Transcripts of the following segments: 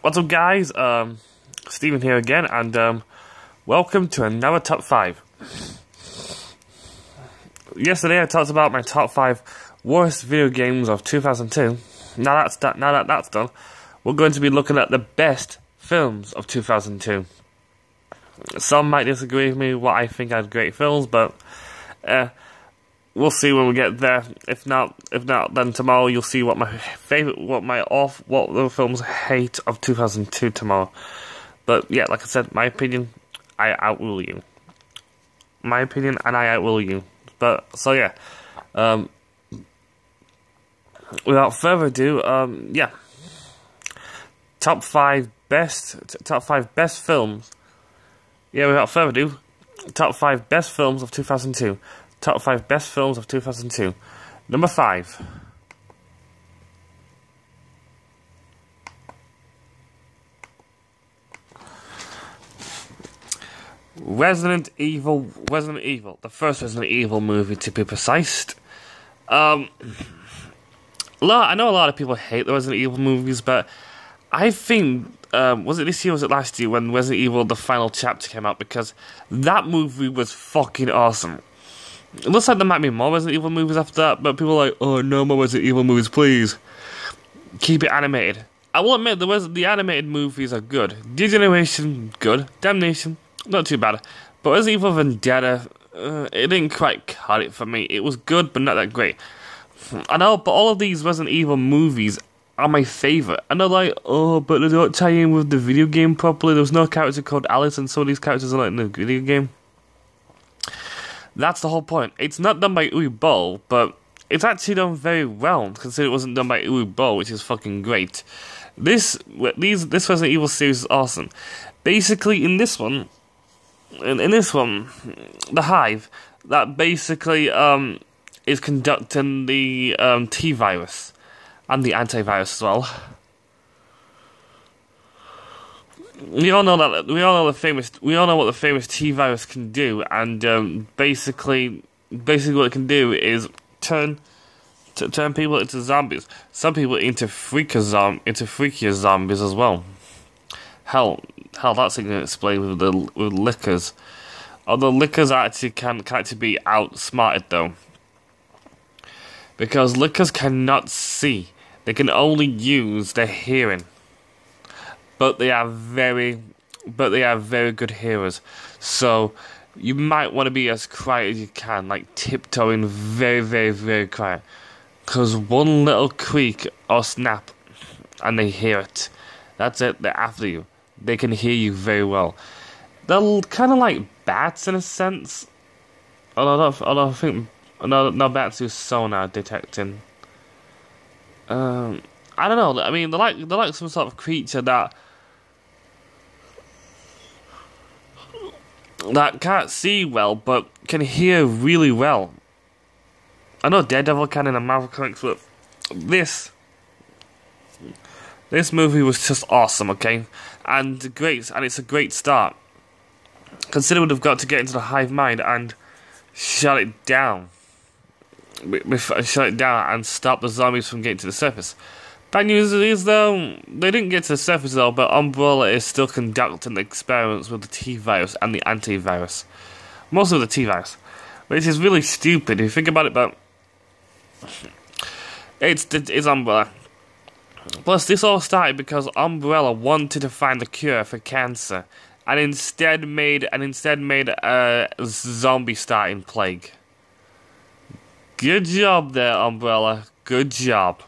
What's up, guys? Steven here again, and welcome to another top 5. Yesterday I talked about my top 5 worst video games of 2002. Now that that's done, we're going to be looking at the best films of 2002. Some might disagree with me what I think are great films, but we'll see when we get there. If not, then tomorrow you'll see what my favorite, what the films I hate of 2002 tomorrow. But yeah, like I said, my opinion, I outrule you. My opinion, and I outrule you. But so yeah, without further ado, yeah, top 5 best films. Yeah, without further ado, top 5 best films of 2002. Top 5 best films of 2002. Number 5. Resident Evil. The first Resident Evil movie, to be precise. I know a lot of people hate the Resident Evil movies, but I think, was it this year or was it last year when Resident Evil The Final Chapter came out? Because that movie was fucking awesome. It looks like there might be more Resident Evil movies after that, but people are like, oh, no more Resident Evil movies, please. Keep it animated. I will admit, the animated movies are good. Degeneration, good. Damnation, not too bad. But Resident Evil Vendetta, it didn't quite cut it for me. It was good, but not that great. I know, but all of these Resident Evil movies are my favourite. And they're like, oh, but they don't tie in with the video game properly. There's no character called Alice, and some of these characters are like in the video game. That's the whole point. It's not done by Uwe Boll, but it's actually done very well, considering it wasn't done by Uwe Boll, which is fucking great. This Resident Evil series is awesome. Basically, in this one, the Hive, that basically is conducting the T-virus and the antivirus as well. We all know what the famous T-virus can do, and basically what it can do is turn people into zombies. Some people into freakier zombies as well. Hell, that's going to explain with lickers. Although lickers actually can actually be outsmarted though, because lickers cannot see; they can only use their hearing. But they are very good hearers. So you might want to be as quiet as you can, like tiptoeing very quiet. Because one little creak or snap, and they hear it. That's it. They're after you. They can hear you very well. They're kind of like bats in a sense. Although I think no bats do sonar detecting. I don't know. I mean, they're like some sort of creature that can't see well, but can hear really well. I know Daredevil can in the Marvel comics, but this movie was just awesome, okay? And it's a great start. Consider we'd have got to get into the hive mind and shut it down. Shut it down and stop the zombies from getting to the surface. Bad news is, though, they didn't get to the surface, though, but Umbrella is still conducting experiments with the T-virus and the antivirus. Mostly with the T-virus. Which is really stupid if you think about it, but it's Umbrella. Plus, this all started because Umbrella wanted to find a cure for cancer, and instead made a zombie-starting plague. Good job there, Umbrella. Good job.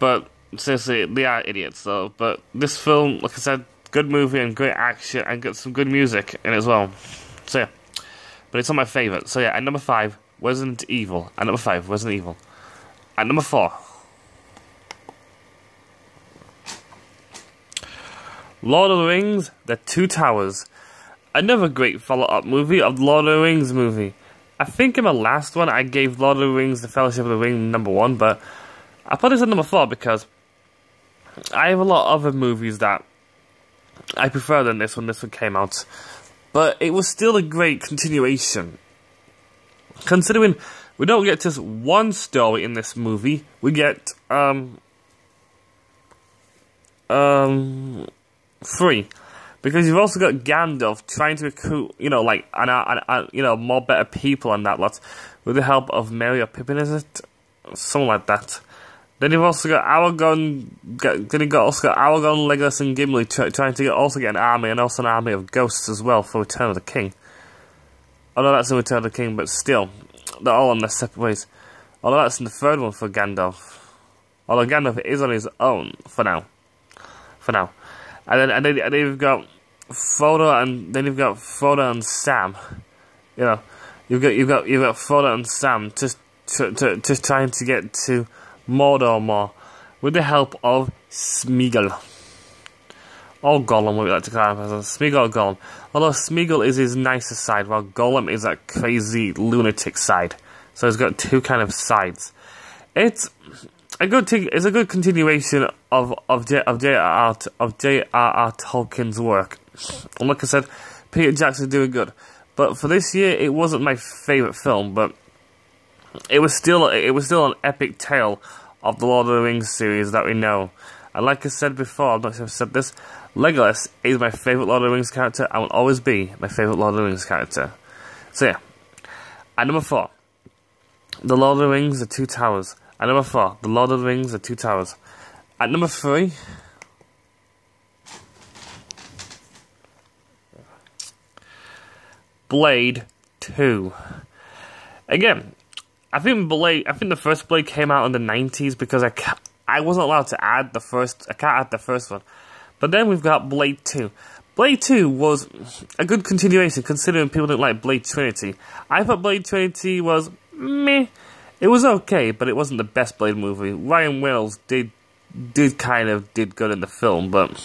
But seriously, they are idiots though. But this film, like I said, good movie and great action and got some good music in it as well. So yeah, but it's not my favourite. So yeah, at number 5, Resident Evil. At number 5, Resident Evil. At number 4, Lord of the Rings: The Two Towers. Another great follow-up movie of the Lord of the Rings movie. I think in the last one I gave Lord of the Rings: The Fellowship of the Ring number 1, but I put this at number 4 because I have a lot of other movies that I prefer than this when this one came out. But it was still a great continuation. Considering we don't get just one story in this movie, we get 3. Because you've also got Gandalf trying to recruit, like, more better people and that lot, with the help of Merry or Pippin, is it? Something like that. Then you've also got Aragorn, Legolas, and Gimli trying to also get an army, and also an army of ghosts as well for Return of the King. Although that's in Return of the King, but still, they're all on their separate ways. Although that's in the 3rd one for Gandalf. Although Gandalf is on his own for now. And then you've got Frodo and Sam. You've got Frodo and Sam just trying to get to Mordor more with the help of Smeagol. Or Gollum, what we like to call him, Smeagol or Gollum. Although Smeagol is his nicer side, while Gollum is that crazy lunatic side. So he's got two kind of sides. It's a good continuation of J.R.R. Tolkien's work. And like I said, Peter Jackson's doing good. But for this year, it wasn't my favourite film, but it was still an epic tale of the Lord of the Rings series that we know. And like I said before, I'm not sure if I've said this, Legolas is my favourite Lord of the Rings character and will always be my favourite Lord of the Rings character. So yeah. At number 4, The Lord of the Rings, The Two Towers. At number 4, The Lord of the Rings, The Two Towers. At number 3, Blade 2. Again, I think the first Blade came out in the 90s because I wasn't allowed to add the first. I can't add the first one. But then we've got Blade 2. Blade 2 was a good continuation considering people didn't like Blade Trinity. I thought Blade Trinity was meh. It was okay, but it wasn't the best Blade movie. Ryan Reynolds did good in the film, but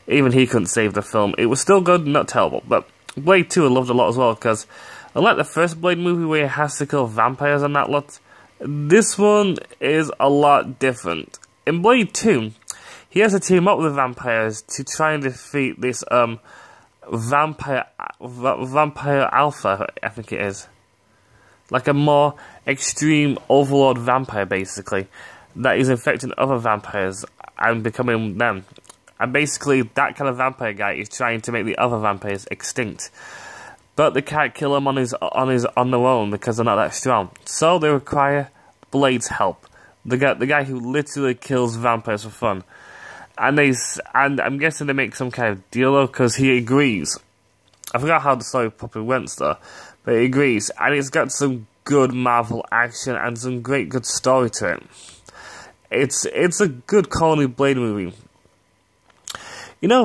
even he couldn't save the film. It was still good, not terrible. But Blade 2 I loved a lot as well, because unlike the first Blade movie where he has to kill vampires and that lot, this one is a lot different. In Blade 2, he has to team up with vampires to try and defeat this vampire alpha, I think it is. Like a more extreme overlord vampire, basically, that is infecting other vampires and becoming them. And basically, that kind of vampire guy is trying to make the other vampires extinct. But they can't kill them on their own because they're not that strong. So they require Blade's help. The guy who literally kills vampires for fun. And I'm guessing they make some kind of deal though, because he agrees. I forgot how the story properly went though, but he agrees, and it's got some good Marvel action and some good story to it. It's a good quality Blade movie.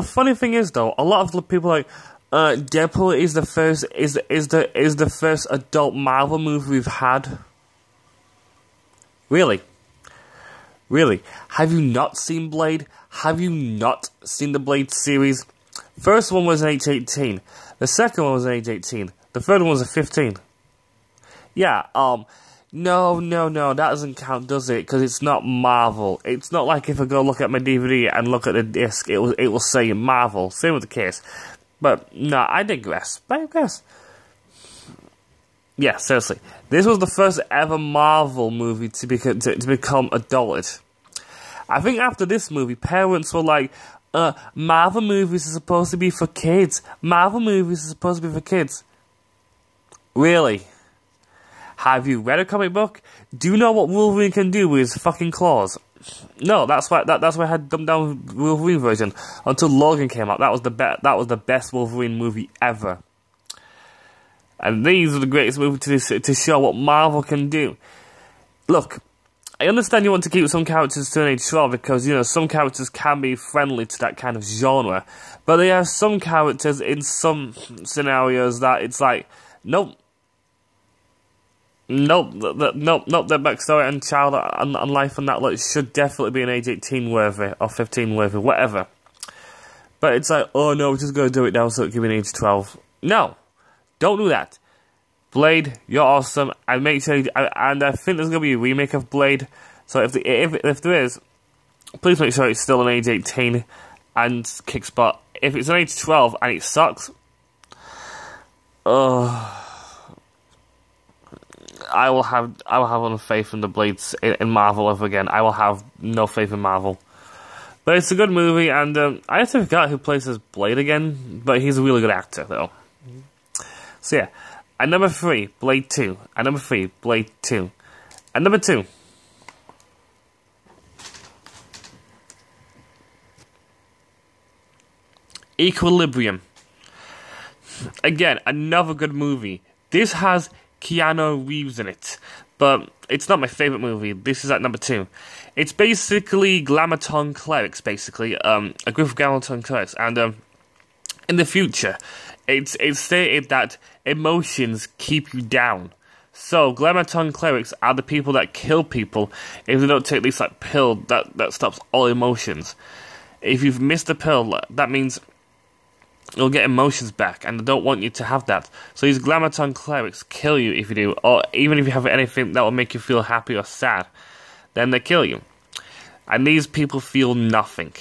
Funny thing is though, a lot of people are like, Deadpool is the first adult Marvel movie we've had. Really? Have you not seen Blade? Have you not seen the Blade series? First one was an age 18. The second one was an age 18. The third one was a 15. Yeah, no, that doesn't count, does it? Because it's not Marvel. It's not like if I go look at my DVD and look at the disc, it will say Marvel. Same with the case. But, no, I digress. Yeah, seriously. This was the first ever Marvel movie to become adulted. I think after this movie, parents were like, Marvel movies are supposed to be for kids. Really? Have you read a comic book? Do you know what Wolverine can do with his fucking claws? No, that's why I had dumbed down Wolverine version until Logan came out. That was the best Wolverine movie ever. And these are the greatest movies to show what Marvel can do. Look, I understand you want to keep some characters to an age 12 because, some characters can be friendly to that kind of genre. But there are some characters in some scenarios that it's like, nope, their backstory and child and life and that should definitely be an age 18 worthy or 15 worthy, whatever. But it's like, oh no, we're just going to do it now so it can be an age 12. No, don't do that. Blade, you're awesome, and make sure and I think there's going to be a remake of Blade, so if there is, please make sure it's still an age 18 and kicks butt. If it's an age 12 and it sucks, I will have no faith in the Blades in Marvel ever again. I will have no faith in Marvel. But it's a good movie, and I actually forgot who plays as Blade again, but he's a really good actor, though. So yeah, at number 3, Blade 2. At number 3, Blade 2. At number 2, Equilibrium. Again, another good movie. This has Keanu Reeves in it, but it's not my favourite movie. This is at number 2. It's basically Glamaton clerics, basically, a group of Glamaton clerics, and in the future, it's stated that emotions keep you down. So, Glamaton clerics are the people that kill people if they don't take this like pill that stops all emotions. If you've missed a pill, that means you'll get emotions back, and they don't want you to have that. So these Glamaton clerics kill you if you do, or even if you have anything that will make you feel happy or sad, then they kill you. And these people feel nothing.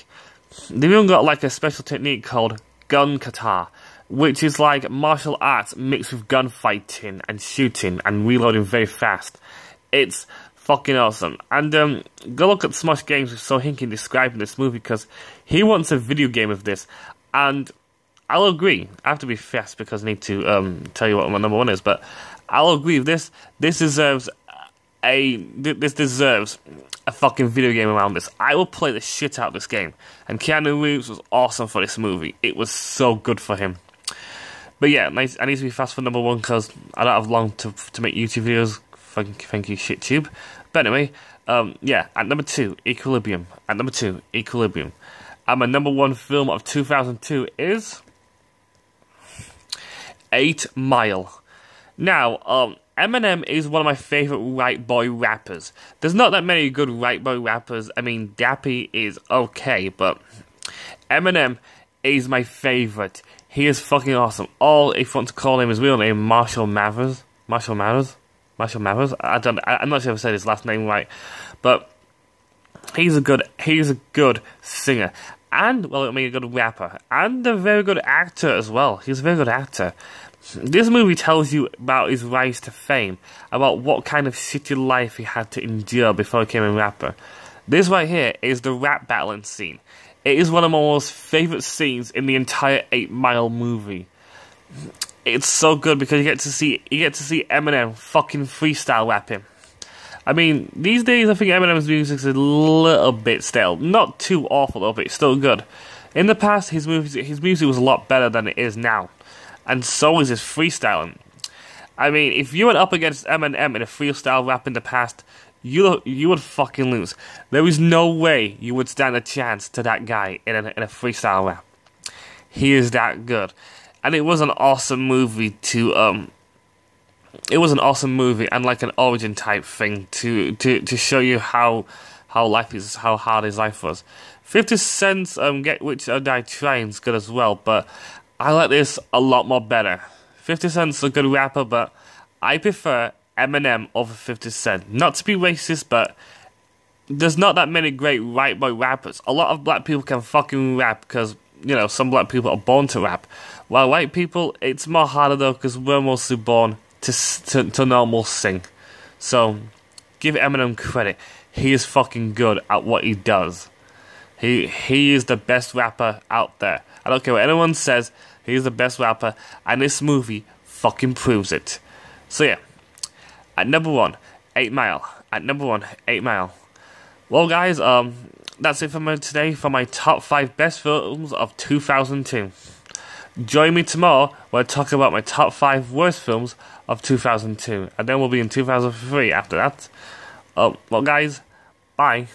They've even got like a special technique called gun kata, which is like martial arts mixed with gunfighting and shooting and reloading very fast. It's fucking awesome. And go look at Smosh Games with So Hinky describing this movie, because he wants a video game of this, and I'll agree. I have to be fast because I need to tell you what my number 1 is, but I'll agree with this. This deserves a fucking video game around this. I will play the shit out of this game. And Keanu Reeves was awesome for this movie. It was so good for him. But yeah, I need to be fast for number 1 because I don't have long to make YouTube videos. Thank you, ShitTube. But anyway, yeah, at number 2, Equilibrium. At number 2, Equilibrium. And my number 1 film of 2002 is 8 Mile. Now, Eminem is one of my favourite white boy rappers. There's not that many good white boy rappers. I mean, Dappy is okay, but Eminem is my favourite. He is fucking awesome. Or, if you want to call him his real name, Marshall Mathers. Marshall Mathers? I'm not sure if I said his last name right, but he's a good singer. And, well, I mean, a good rapper. And a very good actor as well. He's a very good actor. This movie tells you about his rise to fame, about what kind of shitty life he had to endure before he became a rapper. This right here is the rap battling scene. It is one of my most favourite scenes in the entire 8 Mile movie. It's so good because you get to see Eminem fucking freestyle rapping. I mean, these days I think Eminem's music is a little bit stale. Not too awful though, but it's still good. In the past, his music was a lot better than it is now. And so is his freestyling. I mean, if you went up against Eminem in a freestyle rap in the past, you would fucking lose. There is no way you would stand a chance to that guy in a freestyle rap. He is that good. And it was an awesome movie it was an awesome movie and like an origin type thing to show you how hard his life was. 50 Cent's Get Rich or Die Trying's good as well, but I like this a lot more better. 50 Cent's a good rapper, but I prefer Eminem over 50 Cent. Not to be racist, but there's not that many great white boy rappers. A lot of black people can fucking rap because, you know, some black people are born to rap. While white people, it's more harder though because we're mostly born to normal sing. So, give Eminem credit. He is fucking good at what he does. He is the best rapper out there. I don't care what anyone says, he's the best rapper, and this movie fucking proves it. So yeah, at number 1, 8 Mile. At number 1, 8 Mile. Well guys, that's it for me today for my top 5 best films of 2002. Join me tomorrow when I talk about my top 5 worst films of 2002, and then we'll be in 2003 after that. Well guys, bye.